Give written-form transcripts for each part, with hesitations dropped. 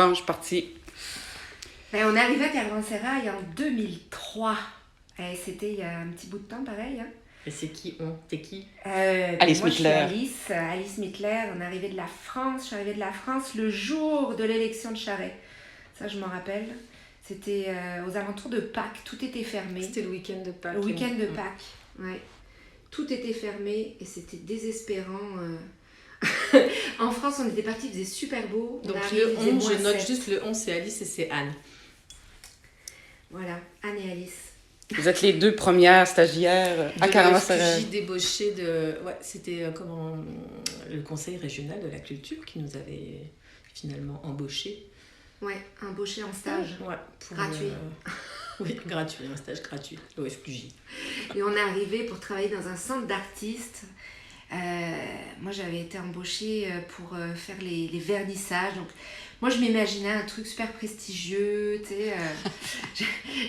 bon, je suis partie. Ben, on est arrivé à Caravansérail en 2003. C'était il y a un petit bout de temps, pareil. Hein. Et c'est qui on? T'es qui? Alice moi, Mittler. Je suis Alice Mittler. On est arrivé de la France. Je suis arrivée de la France le jour de l'élection de Charest. Ça, je m'en rappelle. C'était aux alentours de Pâques. Tout était fermé. C'était le week-end de Pâques. Le week-end de Pâques, ouais. Tout était fermé et c'était désespérant. En France, on était partis, il faisait super beau. Donc arrive, le 11, je note 7. juste le 11, c'est Alice et c'est Anne. Voilà, Anne et Alice. Vous êtes les 2 premières stagiaires à Caravansérail. J'ai débauché de... Ouais, c'était le conseil régional de la culture qui nous avait finalement embauchés. Ouais, embauché en stage. Ouais, gratuit. Oui, gratuit, un stage gratuit, l'OFQJ. Et on est arrivé pour travailler dans un centre d'artistes. Moi, j'avais été embauchée pour faire les vernissages. Donc, moi, je m'imaginais un truc super prestigieux, tu sais.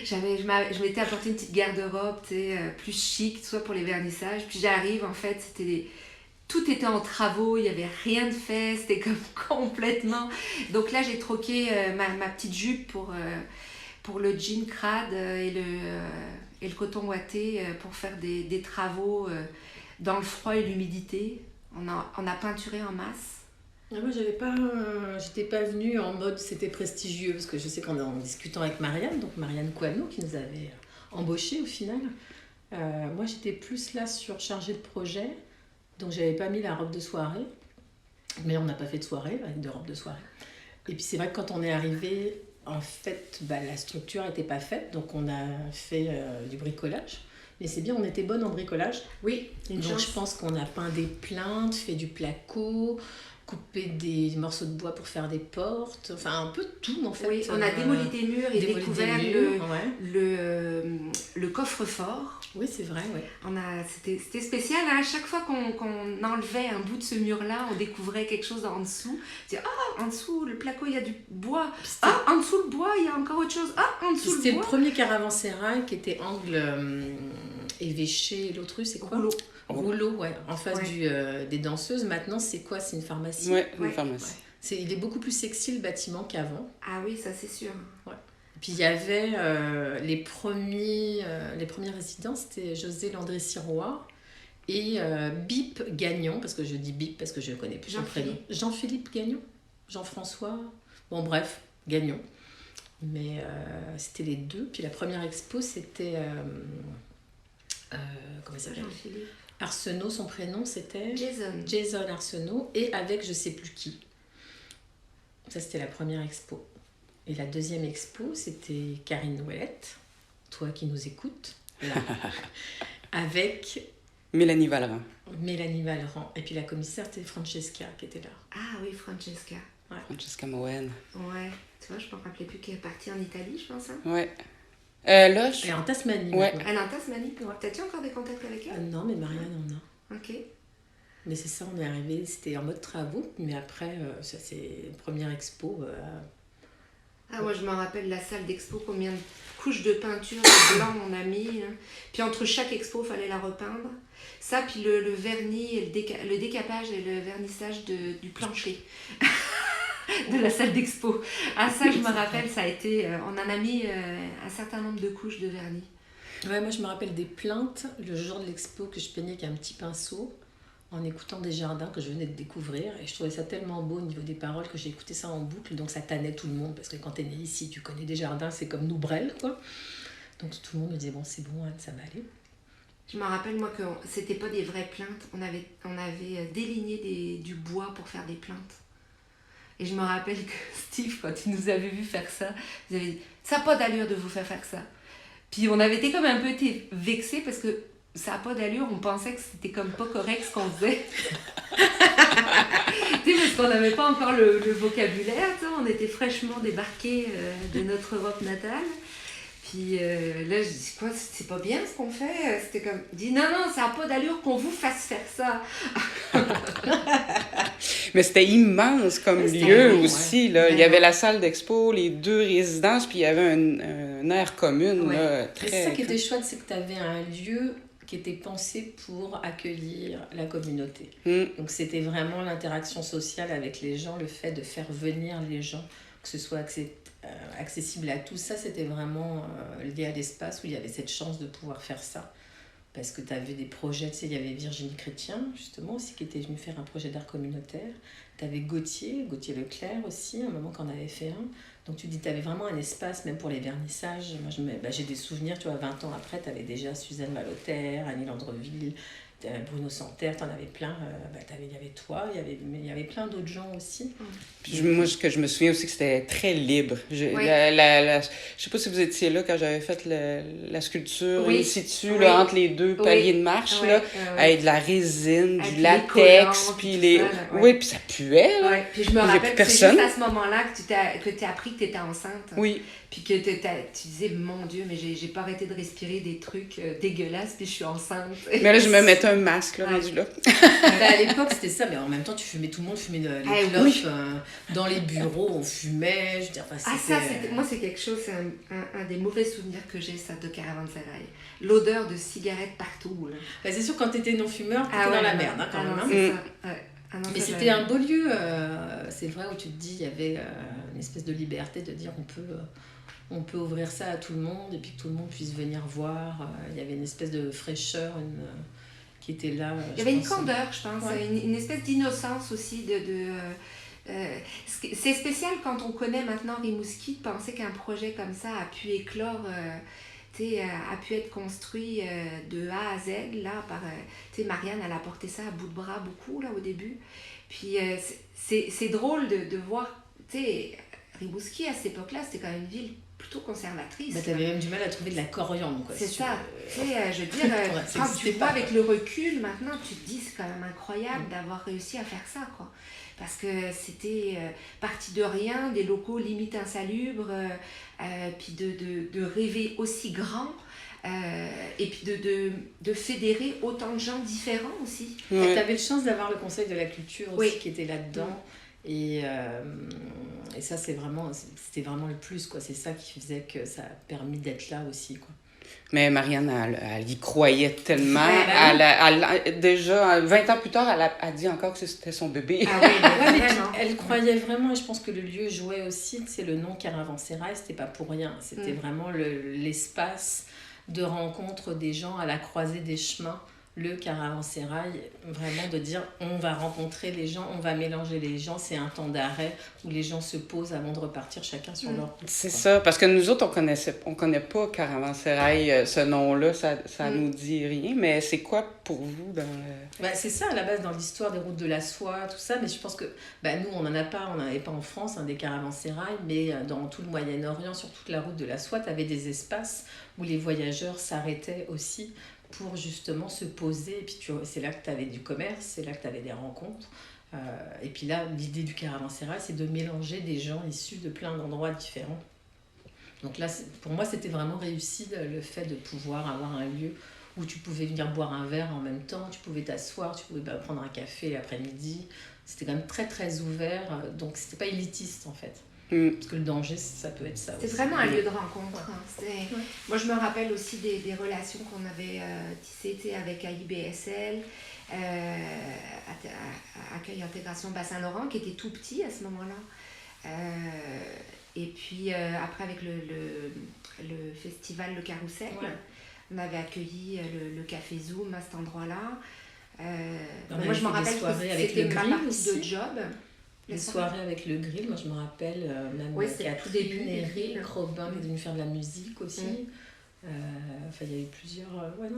Je m'étais apporté une petite garde-robe, tu sais, plus chic, soit pour les vernissages. Puis j'arrive, en fait, tout était en travaux, il n'y avait rien de fait, c'était comme complètement... Donc là, j'ai troqué ma petite jupe pour le jean crade et le coton ouaté pour faire des travaux dans le froid et l'humidité. On a peinturé en masse. Moi, j'étais pas venue en mode c'était prestigieux, parce que je sais qu'en discutant avec Marianne, donc Marianne Coineau, qui nous avait embauchés au final, moi j'étais plus là sur chargée de projet, donc j'avais pas mis la robe de soirée, mais on n'a pas fait de soirée avec de robe de soirée. Et puis c'est vrai que quand on est arrivé, en fait, la structure n'était pas faite, donc on a fait du bricolage. Mais c'est bien, on était bonne en bricolage. Oui, donc je pense qu'on a peint des plinthes, fait du placo, coupé des morceaux de bois pour faire des portes, enfin un peu de tout en fait. Oui, on a démoli des murs et découvert le coffre-fort. Oui, c'est vrai, ouais. C'était spécial, hein. À chaque fois qu'on enlevait un bout de ce mur-là, on découvrait quelque chose en dessous. En dessous, le placo, il y a du bois. En dessous, le bois, il y a encore autre chose. En dessous, le bois. C'était le premier Caravansérail qui était angle évêché, l'autre rue, c'est quoi? Rouleau, ouais, en face des danseuses. Maintenant, c'est quoi? C'est une pharmacie? Ouais, une pharmacie. Ouais. Il est beaucoup plus sexy le bâtiment qu'avant. Ah oui, ça c'est sûr. Ouais. Puis il y avait les premiers résidents, c'était José Landré-Sirois et Bip Gagnon, parce que je dis Bip parce que je ne connais plus son prénom. Jean-Philippe Gagnon? Jean-François? Bon, bref, Gagnon. Mais c'était les deux. Puis la première expo, c'était... comment ça s'appelle? Jean-Philippe. Arsenault, son prénom c'était Jason Arsenault, et avec je sais plus qui. Ça c'était la première expo. Et la deuxième expo c'était Karine Ouellette, toi qui nous écoutes, là, avec Mélanie Vallerand. Et puis la commissaire c'était Francesca qui était là. Ah oui, Francesca. Ouais. Francesca Moen. Ouais, tu vois, je ne me rappelais plus qu'elle est partie en Italie, je pense. Hein. Ouais. Elle est en Tasmanie. Ouais. Elle est en Tasmanie. T'as-tu encore des contacts avec elle? Non, mais Marianne en a. Ok. Mais c'est ça, on est arrivé, c'était en mode travaux, mais après, ça c'est une première expo. Moi je me rappelle la salle d'expo, combien de couches de peinture de blanc on a mis. Hein. Puis entre chaque expo, il fallait la repeindre. Ça, puis le vernis, et le décapage et le vernissage du plancher. De la salle d'expo. Ça, je me rappelle, ça a été... on en a mis un certain nombre de couches de vernis. Ouais, moi, je me rappelle des plaintes le jour de l'expo que je peignais avec un petit pinceau en écoutant Desjardins que je venais de découvrir. Et je trouvais ça tellement beau au niveau des paroles que j'ai écouté ça en boucle. Donc, ça tannait tout le monde. Parce que quand t'es né ici, tu connais Desjardins, c'est comme Noubrel, quoi. Donc, tout le monde me disait, bon, c'est bon, Anne, ça va aller. Je me rappelle, moi, que c'était pas des vraies plaintes. On avait déligné du bois pour faire des plaintes. Et je me rappelle que Steve, quand il nous avait vu faire ça, il avait dit « ça n'a pas d'allure de vous faire ça ». Puis on avait été comme un peu vexés parce que ça n'a pas d'allure, on pensait que c'était comme pas correct ce qu'on faisait. Tu sais, parce qu'on n'avait pas encore le vocabulaire, on était fraîchement débarqués de notre Europe natale. Puis là, je dis quoi, c'est pas bien ce qu'on fait? C'était comme, dis non, ça n'a pas d'allure qu'on vous fasse faire ça. Mais c'était immense comme lieu aussi. Là. Il y avait la salle d'expo, les 2 résidences, puis il y avait un aire commune. Là, très... C'est ça qui était chouette, c'est que tu avais un lieu qui était pensé pour accueillir la communauté. Donc c'était vraiment l'interaction sociale avec les gens, le fait de faire venir les gens que ce soit accessible à tous. Ça, c'était vraiment lié à l'espace où il y avait cette chance de pouvoir faire ça. Parce que tu avais des projets, tu sais, il y avait Virginie Chrétien, justement, aussi, qui était venue faire un projet d'art communautaire. Tu avais Gauthier Leclerc aussi, à un moment qu'on avait fait un. Donc tu dis, tu avais vraiment un espace, même pour les vernissages. Moi, j'ai des souvenirs, tu vois, 20 ans après, tu avais déjà Suzanne Malotter, Annie Landreville, Bruno Santerre, tu en avais plein. Il y avait toi, il y avait plein d'autres gens aussi. Puis moi, ce que je me souviens aussi, que c'était très libre. Je sais pas si vous étiez là quand j'avais fait la sculpture in situ, là, entre les deux paliers de marche, là, avec de la résine, avec du latex, puis les... ça, là, Oui, puis ça puait, là. Ouais. Puis je me rappelle que c'est juste à ce moment-là que tu as appris que tu étais enceinte. Oui. Puis que tu disais, mon Dieu, mais j'ai pas arrêté de respirer des trucs dégueulasses, puis je suis enceinte. Mais là, je me mettais un masque, là, rendu là. À l'époque, c'était ça, mais en même temps, tout le monde fumait les clopes. Dans les bureaux, on fumait. Je veux dire, moi, c'est quelque chose, c'est un des mauvais souvenirs que j'ai, ça, de Caravansérail. L'odeur de cigarettes partout. Là. C'est sûr, quand t'étais non-fumeur, t'étais dans la merde, quand même. C'est ça. Ouais. Mais c'était un beau lieu, c'est vrai, où tu te dis, il y avait une espèce de liberté de dire on peut ouvrir ça à tout le monde et puis que tout le monde puisse venir voir. Il y avait une espèce de fraîcheur qui était là. Il y avait une candeur, je pense, une espèce d'innocence aussi. C'est spécial quand on connaît maintenant Rimouski de penser qu'un projet comme ça a pu éclore, a pu être construit de A à Z. Là, Marianne, elle a porté ça à bout de bras beaucoup là, au début. Puis c'est drôle de voir, Rimouski à cette époque-là, c'était quand même une ville plutôt conservatrice. T'avais même du mal à trouver de la coriandre, quoi. C'est ça. Je veux dire, quand tu vois avec le recul, maintenant, tu te dis c'est quand même incroyable d'avoir réussi à faire ça, quoi. Parce que c'était parti de rien, des locaux limite insalubres, puis de rêver aussi grand. Et puis de fédérer autant de gens différents aussi. Tu avais le chance d'avoir le Conseil de la Culture aussi qui était là-dedans. Et ça, c'était vraiment le plus, quoi. C'est ça qui faisait que ça a permis d'être là aussi, quoi. Mais Marianne, elle y croyait tellement. Déjà, 20 ans plus tard, elle a dit encore que c'était son bébé. Ah oui, elle croyait vraiment, et je pense que le lieu jouait aussi, le nom Caravansérail, c'était pas pour rien. C'était vraiment l'espace de rencontre des gens à la croisée des chemins. Le Caravansérail, vraiment de dire on va rencontrer les gens, on va mélanger les gens, c'est un temps d'arrêt où les gens se posent avant de repartir chacun sur leur route. C'est ça, parce que nous autres, on connaît pas Caravansérail, ce nom-là, ça nous dit rien, mais c'est quoi pour vous dans c'est ça à la base dans l'histoire des routes de la soie, tout ça, mais je pense que nous on n'avait pas en France des Caravansérail, mais dans tout le Moyen-Orient, sur toute la route de la soie, tu avais des espaces où les voyageurs s'arrêtaient aussi pour justement se poser, et puis c'est là que tu avais du commerce, c'est là que tu avais des rencontres. Et puis là, l'idée du Caravansérail, c'est de mélanger des gens issus de plein d'endroits différents. Donc là, pour moi, c'était vraiment réussi le fait de pouvoir avoir un lieu où tu pouvais venir boire un verre en même temps, tu pouvais t'asseoir, tu pouvais prendre un café l'après-midi. C'était quand même très très ouvert, donc c'était pas élitiste en fait. Parce que le danger, ça peut être ça aussi. C'est vraiment un lieu de rencontre. Moi, je me rappelle aussi des relations qu'on avait tissées avec AIBSL, Accueil Intégration Bassin-Laurent, qui était tout petit à ce moment-là. Et puis après, avec le festival Le Carrousel, on avait accueilli le Café Zoom à cet endroit-là. Moi, je me rappelle que c'était ma partie de job. Les soirées avec le grill, moi je me rappelle, même Catherine, Eric, Robin est venu faire de la musique aussi. Il y a eu plusieurs...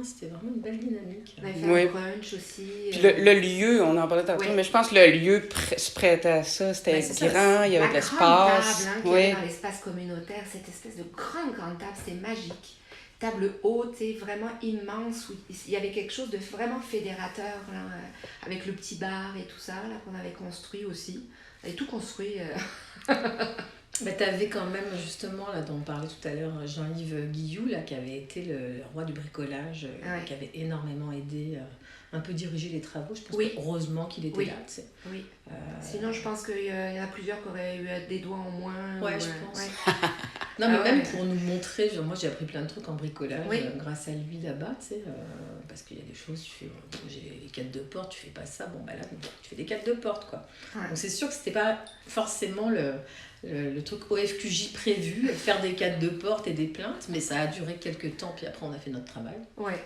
c'était vraiment une belle dynamique. On avait fait un brunch aussi. Puis le lieu, on en parlait tantôt, mais je pense que le lieu se prêtait à ça. C'était grand, il y avait de l'espace. La grande table qu'il y avait dans l'espace communautaire, cette espèce de grande table, c'était magique. Table haute, vraiment immense, où il y avait quelque chose de vraiment fédérateur, là, avec le petit bar et tout ça, là, qu'on avait construit aussi. On avait tout construit. Tu avais quand même, justement, là, dont on parlait tout à l'heure, Jean-Yves Guilloux, là, qui avait été le roi du bricolage, qui avait énormément aidé, un peu dirigé les travaux. Je pense heureusement qu'il était là. Oui. Sinon, je pense qu'il y en a plusieurs qui auraient eu des doigts en moins. Je pense. Non, mais même pour nous montrer, genre, moi j'ai appris plein de trucs en bricolage grâce à lui là-bas, tu sais, parce qu'il y a des choses, tu fais, j'ai les cadres de porte, tu fais pas ça, bon bah là, tu fais des cadres de porte, quoi. Ouais. Donc c'est sûr que c'était pas forcément le truc OFQJ prévu, faire des cadres de porte et des plaintes, mais ça a duré quelques temps, puis après on a fait notre travail. Ouais.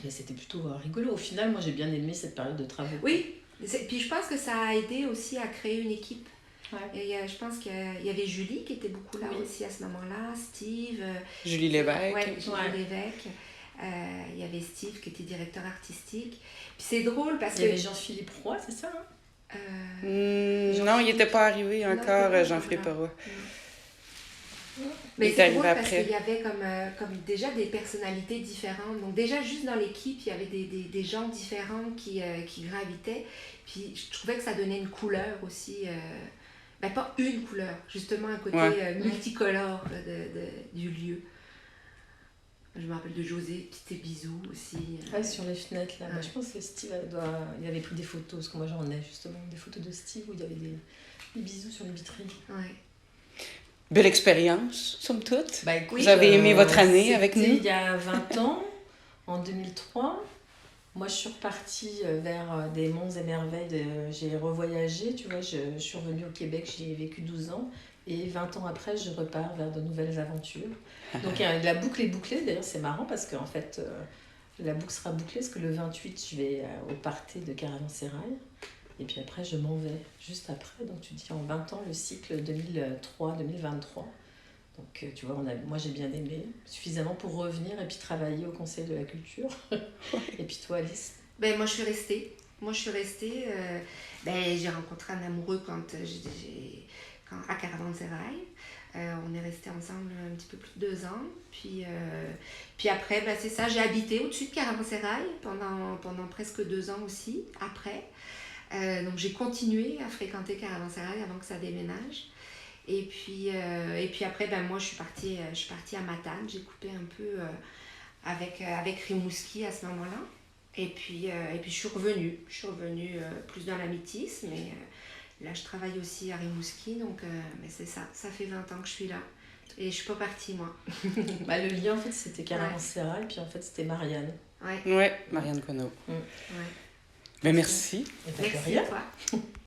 Mais c'était plutôt rigolo. Au final, moi j'ai bien aimé cette période de travaux. Oui, puis je pense que ça a aidé aussi à créer une équipe. Ouais. Et je pense qu'il y avait Julie qui était beaucoup là aussi à ce moment-là, Steve. Julie Lévesque. Oui, Julie Lévesque. Il y avait Steve qui était directeur artistique. Puis c'est drôle parce que... Il y avait Jean-Philippe Roy, c'est ça, non, il n'était pas arrivé encore, Jean-Philippe Roy. Mais c'est drôle parce qu'il y avait comme déjà des personnalités différentes. Donc déjà, juste dans l'équipe, il y avait des gens différents qui gravitaient. Puis je trouvais que ça donnait une couleur aussi... pas une couleur, justement un côté multicolore du lieu. Je me rappelle de José, petit bisous aussi. Sur les fenêtres là. Moi, je pense que Steve il avait pris des photos, parce que moi j'en ai justement des photos de Steve où il y avait des bisous sur les vitrines. Ouais. Belle expérience, somme toute. Écoute, vous avez aimé votre année avec nous? Il y a 20 ans, en 2003. Moi, je suis repartie vers des monts et merveilles. J'ai revoyagé, tu vois. Je suis revenue au Québec, j'y ai vécu 12 ans. Et 20 ans après, je repars vers de nouvelles aventures. Donc, la boucle est bouclée. D'ailleurs, c'est marrant parce qu'en fait, la boucle sera bouclée parce que le 28, je vais au party de Caravansérail. Et puis après, je m'en vais juste après. Donc, tu dis en 20 ans, le cycle 2003-2023. Donc, tu vois, moi, j'ai bien aimé, suffisamment pour revenir et puis travailler au Conseil de la Culture. Et puis toi, Alice? Moi, je suis restée. J'ai rencontré un amoureux à Caravansérail. On est restés ensemble un petit peu plus de 2 ans. Puis après, c'est ça, j'ai habité au-dessus de Caravansérail pendant presque 2 ans aussi, après. Donc, j'ai continué à fréquenter Caravansérail avant que ça déménage. Et puis après, moi, je suis partie à Matane. J'ai coupé un peu avec Rimouski à ce moment-là. Et puis je suis revenue. Plus dans la Métis, mais là, je travaille aussi à Rimouski. Donc, mais c'est ça. Ça fait 20 ans que je suis là. Et je suis pas partie, moi. Le lien, en fait, c'était Caravansérail, puis en fait, c'était Marianne. Ouais, Marianne Coineau. Ouais. Mais merci. Merci à toi.